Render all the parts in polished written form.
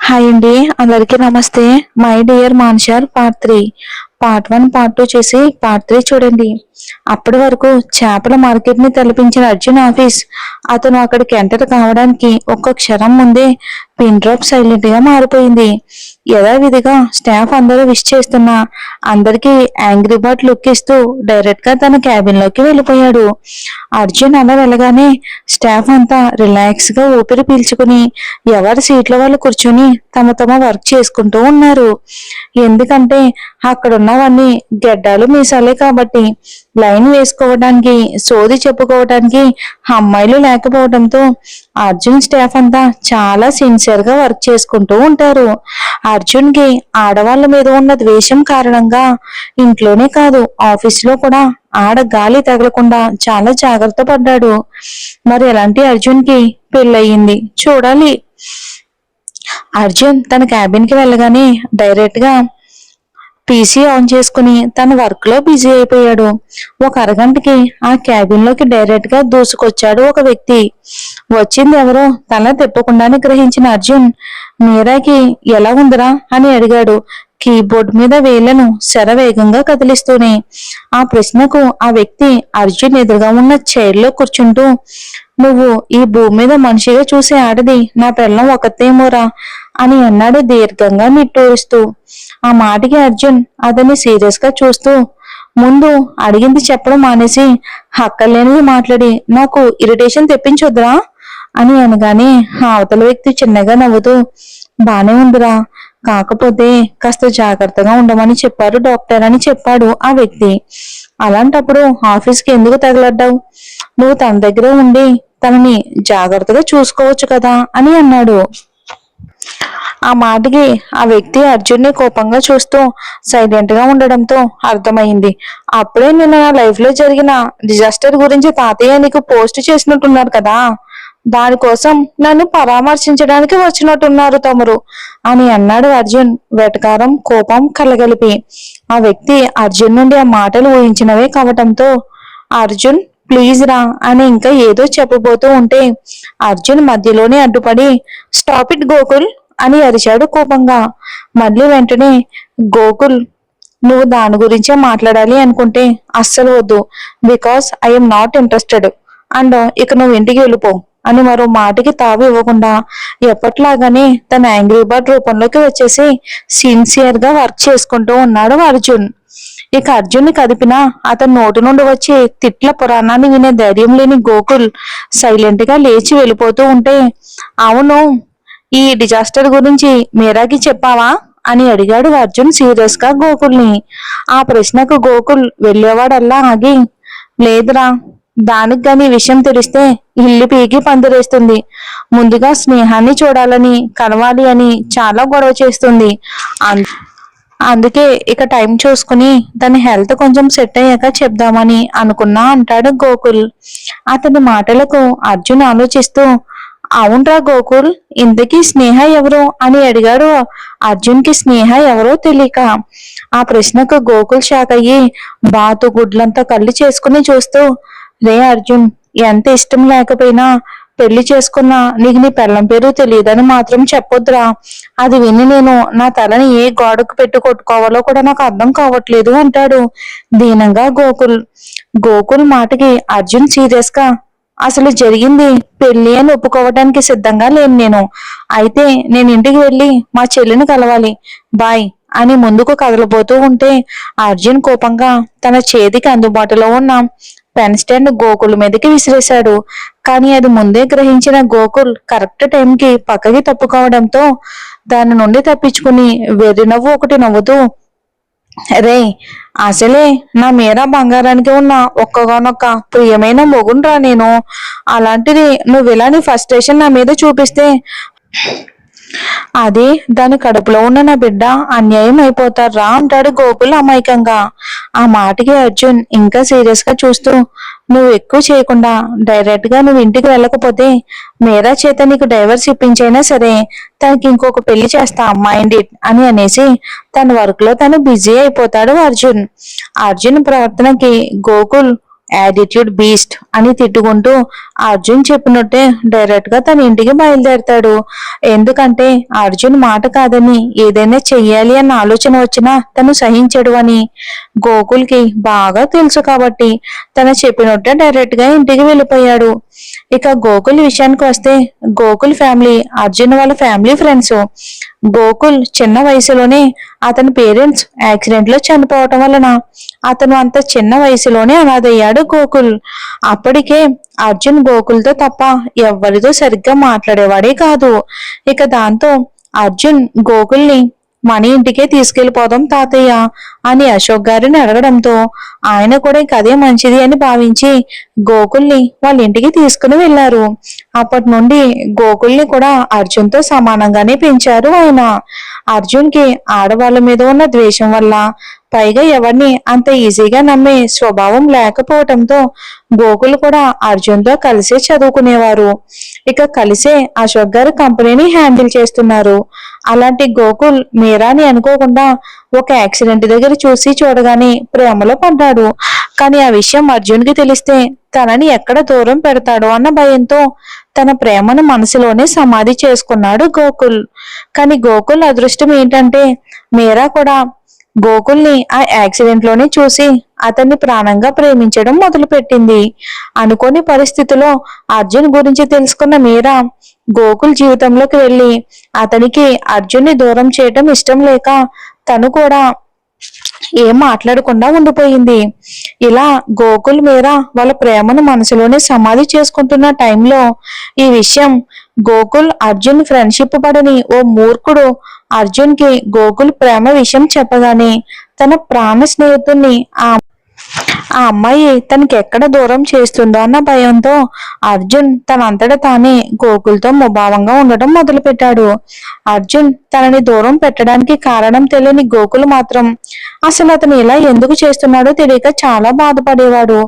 Hi అండి, అందరికీ నమస్తే. మై డియర్ మాన్షర్ పార్ట్ 1 పార్ట్ 2 చేసి పార్ట్ 3 చూడండి. అప్పటి వరకు చేపల మార్కెట్ ని తలపించిన అర్జున్ ఆఫీస్ అతను అక్కడికి ఎంటర్ కావడానికి ఒక్క క్షణం ముందే పిన్ డ్రాప్ సైలెంట్ గా మారిపోయింది. యథావిధిగా స్టాఫ్ అందరూ విష్ చేస్తున్నా అందరికీ యాంగ్రీ బర్డ్ లుక్ ఇస్తూ డైరెక్ట్ గా తన క్యాబిన్ లోకి వెళ్ళిపోయాడు. అర్జున్ అలా వెళ్ళగానే స్టాఫ్ అంతా రిలాక్స్ గా ఊపిరి పీల్చుకుని ఎవరి సీట్ల వాళ్ళు కూర్చొని తమ తమ వర్క్ చేసుకుంటూ ఉన్నారు. ఎందుకంటే అక్కడ ఉన్నవన్నీ గెడ్డాలు మీసాలే కాబట్టి లైన్ వేసుకోవడానికి సోది చెప్పుకోవడానికి అమ్మాయిలు లేకపోవడంతో అర్జున్ స్టాఫ్ అంతా చాలా సిన్సియర్ గా వర్క్ చేసుకుంటూ ఉంటారు. అర్జున్ కి ఆడవాళ్ళ మీద ఉన్న ద్వేషం కారణంగా ఇంట్లోనే కాదు ఆఫీస్ లో కూడా ఆడ గాలి తగలకుండా చాలా జాగ్రత్త పడ్డాడు. మరి ఎలాంటి అర్జున్ కి పెళ్ళయింది చూడాలి. అర్జున్ తన క్యాబిన్ కి వెళ్ళగానే డైరెక్ట్ గా పీసీ ఆన్ చేసుకుని తన వర్క్ లో బిజీ అయిపోయాడు. ఒక అరగంటకి ఆ క్యాబిన్ లోకి డైరెక్ట్ గా దూసుకొచ్చాడు ఒక వ్యక్తి. వచ్చింది ఎవరో తల తిప్పకుండానే గ్రహించిన అర్జున్ మీరాకి ఎలా ఉందిరా అని అడిగాడు, కీబోర్డ్ మీద వేళ్లను శరవేగంగా కదిలిస్తూనే. ఆ ప్రశ్నకు ఆ వ్యక్తి అర్జున్ ఎదురుగా ఉన్న చైర్ లో కూర్చుంటూ, నువ్వు ఈ భూమి మీద మనిషిగా చూసే ఆడది నా పెళ్ళం ఒకతేమోరా అని అన్నాడు దీర్ఘంగా నిట్టూరుస్తూ. ఆ మాటకి అర్జున్ అతన్ని సీరియస్ గా చూస్తూ, ముందు అడిగింది చెప్పడం మానేసి హక్కలేనిది మాట్లాడి నాకు ఇరిటేషన్ తెప్పించొద్దురా అని అనగానే అవతల వ్యక్తి చిన్నగా నవ్వుతూ, బానే ఉందిరా, కాకపోతే కాస్త జాగ్రత్తగా ఉండమని చెప్పారు డాక్టర్ అని చెప్పాడు ఆ వ్యక్తి. అలాంటప్పుడు ఆఫీస్కి ఎందుకు తగలడ్డావు? నువ్వు తన దగ్గర ఉండి తనని జాగ్రత్తగా చూసుకోవచ్చు కదా అని అన్నాడు. ఆ మాటకి ఆ వ్యక్తి అర్జున్ని కోపంగా చూస్తూ సైలెంట్ గా ఉండడంతో అర్థమైంది. అప్పుడే నిన్న నా లైఫ్ లో జరిగిన డిజాస్టర్ గురించి తాతయ్య నీకు పోస్ట్ చేసినట్టున్నారు కదా, దానికోసం నన్ను పరామర్శించడానికి వచ్చినట్టున్నారు తమరు అని అన్నాడు అర్జున్ వెటకారం కోపం కలగలిపి. ఆ వ్యక్తి అర్జున్ నుండి ఆ మాటలు ఊహించినవే కావటంతో అర్జున్ ప్లీజ్ రా అని ఇంకా ఏదో చెప్పబోతూ ఉంటే అర్జున్ మధ్యలోనే అడ్డుపడి స్టాప్ ఇట్ గోకుల్ అని అరిచాడు కోపంగా. మళ్ళీ వెంటనే గోకుల్, నువ్వు దాని గురించే మాట్లాడాలి అనుకుంటే అస్సలు వద్దు, because I'm not interested and ఇక నువ్వు ఇంటికి వెళ్ళిపో అని మరో మాటకి తావు ఇవ్వకుండా ఎప్పట్లాగానే తన యాంగ్రీ బర్డ్ రూపంలోకి వచ్చేసి సిన్సియర్ గా వర్క్ చేసుకుంటూ ఉన్నాడు అర్జున్. ఇక అర్జున్ని కదిపినా అతని నోటి నుండి వచ్చే తిట్ల పురాణాన్ని వినే ధైర్యం లేని గోకుల్ సైలెంట్ గా లేచి వెళ్ళిపోతూ ఉంటే, అవును, ఈ డిజాస్టర్ గురించి మీరాకి చెప్పావా అని అడిగాడు అర్జున్ సీరియస్ గా గోకుల్ని. ఆ ప్రశ్నకు గోకుల్ వెళ్ళేవాడల్లా ఆగి, లేదురా, దానికి గాని విషయం తెలిస్తే ఇల్లు పీకి పందిరేస్తుంది. ముందుగా స్నేహాన్ని చూడాలని కలవాలి అని చాలా గొడవ చేస్తుంది. అందుకే ఇక టైం చూసుకుని తన హెల్త్ కొంచెం సెట్ అయ్యాక చెప్దామని అనుకున్నా అంటాడు గోకుల్. అతని మాటలకు అర్జున్ ఆలోచిస్తూ, అవునరా గోకుల్, ఇంతకీ స్నేహ ఎవరు అని అడిగాడు. అర్జున్ కి స్నేహ ఎవరో తెలియక ఆ ప్రశ్నకు గోకుల్ షాక్ అయ్యి బాతు గుడ్లంతా కళ్ళు చేసుకుని చూస్తూ, రే అర్జున్, ఎంత ఇష్టం లేకపోయినా పెళ్లి చేసుకున్నా నీకు నీ పెళ్ళం పేరు తెలియదని మాత్రం చెప్పొద్దురా. అది విని నేను నా తలని ఏ గోడకు పెట్టి కొట్టుకోవాలో కూడా నాకు అర్థం కావట్లేదు అంటాడు దీనంగా గోకుల్. గోకుల్ మాటకి అర్జున్ సీరియస్ గా, అసలు జరిగింది పెళ్లి అని ఒప్పుకోవడానికి సిద్ధంగా లేను నేను. అయితే నేను ఇంటికి వెళ్ళి మా చెల్లిని కలవాలి, బాయ్ అని ముందుకు కదలబోతూ ఉంటే అర్జున్ కోపంగా తన చేతికి అందుబాటులో ఉన్న పెన్ స్టాండ్ గోకుల్ మీదకి విసిరేశాడు. కానీ అది ముందే గ్రహించిన గోకుల్ కరెక్ట్ టైంకి పక్కకి తప్పుకోవడంతో దాని నుండి తప్పించుకుని వెర్రి నవ్వు ఒకటి నవ్వుతూ, రే, అసలే నా మీరా బంగారానికి ఉన్న ఒక్కగానొక్క ప్రియమైన మొగుండ్రా నేను. అలాంటిది నువ్వు ఇలా నీ ఫస్ట్రేషన్ నా మీద చూపిస్తే అది దాని కడుపులో ఉన్న నా బిడ్డ అన్యాయం అయిపోతారా అంటాడు గోకుల్ అమాయకంగా. ఆ మాటకి అర్జున్ ఇంకా సీరియస్ గా చూస్తూ, నువ్వు ఎక్కువ చేయకుండా డైరెక్ట్ గా నువ్వు ఇంటికి వెళ్ళకపోతే మీరా చేత నీకు డైవర్స్ ఇప్పించైనా సరే తనకి ఇంకొక పెళ్లి చేస్తా మైండ్ ఇట్ అని అనేసి తన వర్క్ లో తను బిజీ అయిపోతాడు అర్జున్. అర్జున్ ప్రవర్తనకి గోకుల్ యాటిట్యూడ్ బీస్ట్ అని తిట్టుకుంటూ అర్జున్ చెప్పినట్టే డైరెక్ట్ గా తన ఇంటికి బయలుదేరతాడు. ఎందుకంటే అర్జున్ మాట కాదని ఏదైనా చెయ్యాలి అన్న ఆలోచన వచ్చినా తను సహించడు అని గోకుల్కి బాగా తెలుసు కాబట్టి తను చెప్పినట్టే డైరెక్ట్ గా ఇంటికి వెళ్ళిపోయాడు. ఇక గోకుల్ విషయానికి వస్తే గోకుల్ ఫ్యామిలీ అర్జున్ వాళ్ళ ఫ్యామిలీ ఫ్రెండ్స్. గోకుల్ చిన్న వయసులోనే అతని పేరెంట్స్ యాక్సిడెంట్ లో చనిపోవటం వలన అతను అంత చిన్న వయసులోనే అనాథయ్యాడు గోకుల్. అప్పటికే అర్జున్ గోకుల్తో తప్ప ఎవరితో సరిగ్గా మాట్లాడేవాడే కాదు. ఇక దాంతో అర్జున్ గోకుల్ని మన ఇంటికే తీసుకెళ్లిపోదాం తాతయ్య అని అశోక్ గారిని అడగడంతో ఆయన కూడా ఇక అదే మంచిది అని భావించి గోకుల్ని వాళ్ళ ఇంటికి తీసుకుని వెళ్లారు. అప్పటి నుండి గోకుల్ని కూడా అర్జున్ తో సమానంగానే పెంచారు ఆయన. అర్జున్ కి ఆడవాళ్ళ మీద ఉన్న ద్వేషం వల్ల పైగా ఎవరిని అంత ఈజీగా నమ్మే స్వభావం లేకపోవటంతో గోకుల్ కూడా అర్జున్ తో కలిసే చదువుకునేవారు. ఇక కలిసే అశోక్ గారు కంపెనీని హ్యాండిల్ చేస్తున్నారు. అలాంటి గోకుల్ మీరాని అనుకోకుండా ఒక యాక్సిడెంట్ దగ్గర చూడగానే ప్రేమలో పడ్డాడు. కానీ ఆ విషయం అర్జున్ కి తెలిస్తే తనని ఎక్కడ దూరం పెడతాడో అన్న భయంతో తన ప్రేమను మనసులోనే సమాధి చేసుకున్నాడు గోకుల్. కానీ గోకుల్ అదృష్టం ఏంటంటే మీరా కూడా గోకుల్ని ఆ యాక్సిడెంట్ లోనే చూసి అతన్ని ప్రాణంగా ప్రేమించడం మొదలు పెట్టింది. అనుకోని పరిస్థితిలో అర్జున్ గురించి తెలుసుకున్న మీరా గోకుల్ జీవితంలోకి వెళ్లి అతనికి అర్జున్ని దూరం చేయటం ఇష్టం లేక తను కూడా ఏం మాట్లాడకుండా ఉండిపోయింది. ఇలా గోకుల్ మీరా వాళ్ళ ప్రేమను మనసులోనే సమాధి చేసుకుంటున్న టైంలో ఈ విషయం గోకుల్ అర్జున్ ఫ్రెండ్షిప్ పడని ఓ మూర్ఖుడు అర్జున్ కి గోకుల్ ప్రేమ విషయం చెప్పగానే తన ప్రాణ స్నేహితుడిని ఆ అమ్మాయి తనకి ఎక్కడ దూరం చేస్తుందో అన్న భయంతో అర్జున్ తనంతట తానే గోకుల్తో ముభావంగా ఉండడం మొదలు పెట్టాడు. అర్జున్ తనని దూరం పెట్టడానికి కారణం తెలియని గోకుల్ మాత్రం అసలు అతను ఇలా ఎందుకు చేస్తున్నాడో తెలియక చాలా బాధపడేవాడు.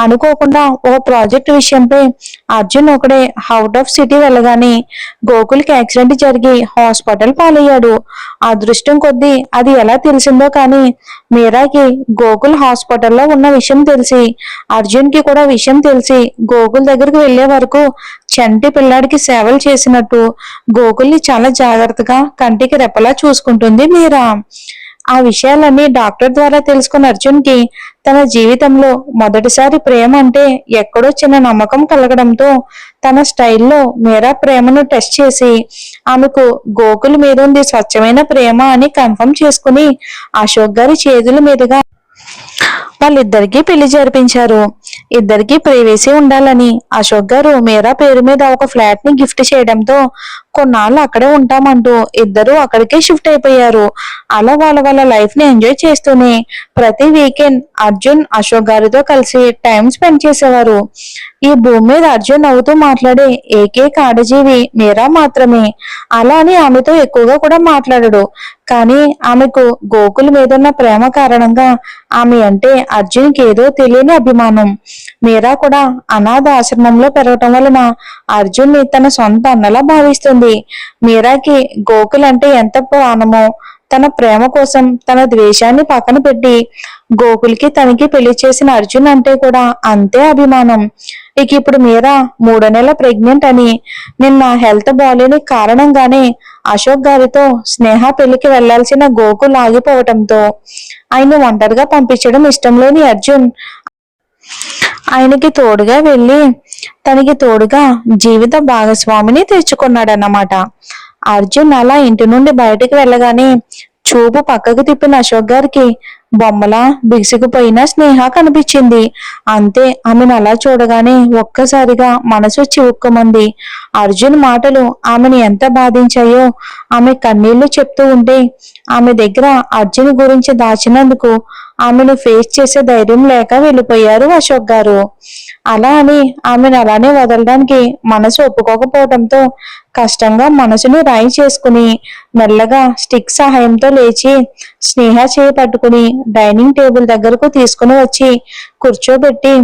అనుకోకుండా ఓ ప్రాజెక్ట్ విషయంపై అర్జున్ ఒకడే అవుట్ ఆఫ్ సిటీ వెళ్ళగానే గోకుల్కి యాక్సిడెంట్ జరిగి హాస్పిటల్ పాలయ్యాడు. అదృష్టం కొద్దీ అది ఎలా తెలిసిందో కానీ మీరాకి గోకుల్ హాస్పిటల్లో ఉన్న విషయం తెలిసి అర్జున్ కి కూడా విషయం తెలిసి గోకుల్ దగ్గరికి వెళ్లే వరకు చంటి పిల్లాడికి సేవలు చేసినట్టు గోకుల్ని చాలా జాగ్రత్తగా కంటికి రెప్పలా చూసుకుంటుంది మీరా. ఆ విషయాలన్నీ డాక్టర్ ద్వారా తెలుసుకున్న అర్జున్ కి తన జీవితంలో మొదటిసారి ప్రేమ అంటే ఎక్కడో చిన్న నమ్మకం కలగడంతో తన స్టైల్లో మీరా ప్రేమను టెస్ట్ చేసి ఆమెకు గోకుల్ మీద ఉంది స్వచ్ఛమైన ప్రేమ అని కన్ఫర్మ్ చేసుకుని అశోక్ గారి చేతుల మీదుగా వాళ్ళిద్దరికీ పెళ్లి జరిపించారు. ఇద్దరికి ప్రైవసీ ఉండాలని అశోక్ గారు మీరా పేరు మీద ఒక ఫ్లాట్ ని గిఫ్ట్ చేయడంతో కొన్నాళ్ళు అక్కడే ఉంటామంటూ ఇద్దరు అక్కడికే షిఫ్ట్ అయిపోయారు. అలా వాళ్ళ లైఫ్ ని ఎంజాయ్ చేస్తూనే ప్రతి వీకెండ్ అర్జున్ అశోక్ గారితో కలిసి టైం స్పెండ్ చేసేవారు. ఈ భూమి మీద అర్జున్ నవ్వుతూ మాట్లాడే ఏకైక ఆడజీవి మీరా మాత్రమే. అలా అని ఆమెతో ఎక్కువగా కూడా మాట్లాడడు. కానీ ఆమెకు గోకుల్ మీద ఉన్న ప్రేమ కారణంగా ఆమె అంటే అర్జున్కి ఏదో తెలియని అభిమానం. మీరా కూడా అనాథ ఆశ్రమంలో పెరగటం వలన అర్జున్ ని తన సొంత అన్నలా భావిస్తుంది. మీరాకి గోకుల్ అంటే ఎంత ప్రాణమో తన ప్రేమ కోసం తన ద్వేషాన్ని పక్కన పెట్టి గోకుల్కి తనకి పెళ్లి చేసిన అర్జున్ అంటే కూడా అంతే అభిమానం. ఇక ఇప్పుడు మీరా 3వ నెల ప్రెగ్నెంట్ అని నిన్న హెల్త్ బాగాలేని కారణంగానే అశోక్ గారితో స్నేహ పెళ్లికి వెళ్లాల్సిన గోకుల్ ఆగిపోవటంతో ఆయన ఒంటరిగా పంపించడం ఇష్టం లేని అర్జున్ ఆయనకి తోడుగా వెళ్లి తనకి తోడుగా జీవిత భాగస్వామిని తెచ్చుకున్నాడన్నమాట. అర్జున్ అలా ఇంటి నుండి బయటికి వెళ్ళగానే చూపు పక్కకు తిప్పిన అశోక్ గారికి బొమ్మలా బిగుసుకుపోయిన స్నేహ కనిపించింది. అంతే ఆమెను అలా చూడగానే ఒక్కసారిగా మనసు చివుక్కుమంది. అర్జున్ మాటలు ఆమెను ఎంత బాధించాయో ఆమె కన్నీళ్లు చెప్తూ ఉంటే ఆమె దగ్గర అర్జున్ గురించి దాచినందుకు ఆమెను ఫేస్ చేసే ధైర్యం లేక వెళ్ళిపోయారు అశోక్ గారు. అలా అని ఆమెను అలానే వదలడానికి మనసు ఒప్పుకోకపోవడంతో కష్టంగా మనసుని రాయి చేసుకుని మెల్లగా స్టిక్ సహాయంతో లేచి స్నేహ చేయి పట్టుకుని డైనింగ్ టేబుల్ దగ్గరకు తీసుకుని వచ్చి కూర్చోబెట్టి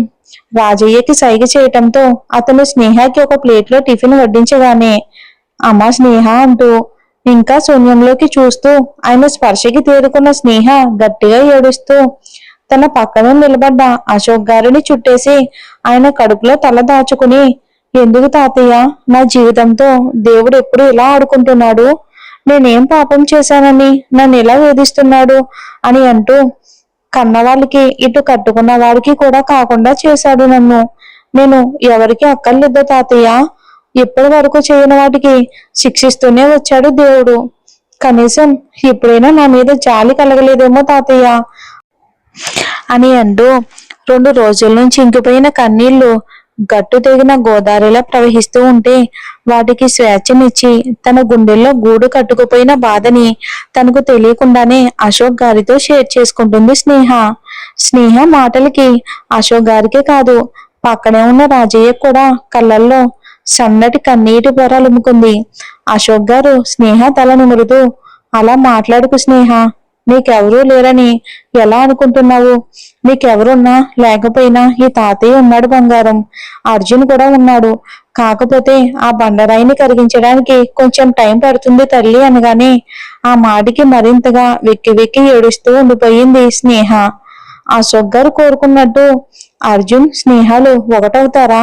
రాజయ్యకి సైగ చేయటంతో అతను స్నేహకి ఒక ప్లేట్లో టిఫిన్ వడ్డించగానే అమ్మా స్నేహ అంటూ ఇంకా శూన్యంలోకి చూస్తూ ఆయన స్పర్శకి తేరుకున్న స్నేహ గట్టిగా ఏడుస్తూ తన పక్కన నిలబడ్డ అశోక్ గారిని చుట్టేసి ఆయన కడుపులో తల దాచుకుని, ఎందుకు తాతయ్య నా జీవితంతో దేవుడు ఎప్పుడు ఇలా ఆడుకుంటున్నాడు? నేనేం పాపం చేశానని నన్ను ఇలా వేధిస్తున్నాడు అని అంటూ, కన్నవాళ్ళకి ఇటు కట్టుకున్న వాడికి కూడా కాకుండా చేశాడు నన్ను. నేను ఎవరికి అక్కర్లేదు తాతయ్య. ఇప్పటి వరకు చేయని వాటికి శిక్షిస్తూనే వచ్చాడు దేవుడు. కనీసం ఇప్పుడైనా నా మీద జాలి కలగలేదేమో తాతయ్య అని అంటూ 2 రోజుల నుంచి ఇంకిపోయిన కన్నీళ్లు గట్టు తెగిన గోదావరిలా ప్రవహిస్తూ ఉంటే వాటికి స్వేచ్ఛనిచ్చి తన గుండెల్లో గూడు కట్టుకుపోయిన బాధని తనకు తెలియకుండానే అశోక్ గారితో షేర్ చేసుకుంటుంది స్నేహ. స్నేహ మాటలకి అశోక్ గారికే కాదు, పక్కనే ఉన్న రాజయ్య కూడా కళ్ళల్లో సన్నటి కన్నీటి పొరలుముకుంది. అశోక్ గారు స్నేహ తల నిమురుతూ, అలా మాట్లాడుకు స్నేహ, నీకెవరూ లేరని ఎలా అనుకుంటున్నావు? నీకెవరున్నా లేకపోయినా ఈ తాతయ్య ఉన్నాడు బంగారం. అర్జున్ కూడా ఉన్నాడు. కాకపోతే ఆ బండరాయిని కరిగించడానికి కొంచెం టైం పడుతుంది తల్లి అనగానే ఆ మాటికి మరింతగా వెక్కి వెక్కి ఏడుస్తూ ఉండిపోయింది స్నేహ. అశోక్ గారు కోరుకున్నట్టు అర్జున్ స్నేహాలు ఒకటవుతారా?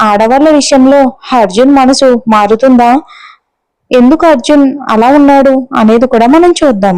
ఆడవాళ్ళ విషయంలో అర్జున్ మనసు మారుతుందా? ఎందుకు అర్జున్ అలా ఉన్నాడు అనేది కూడా మనం చూద్దాం.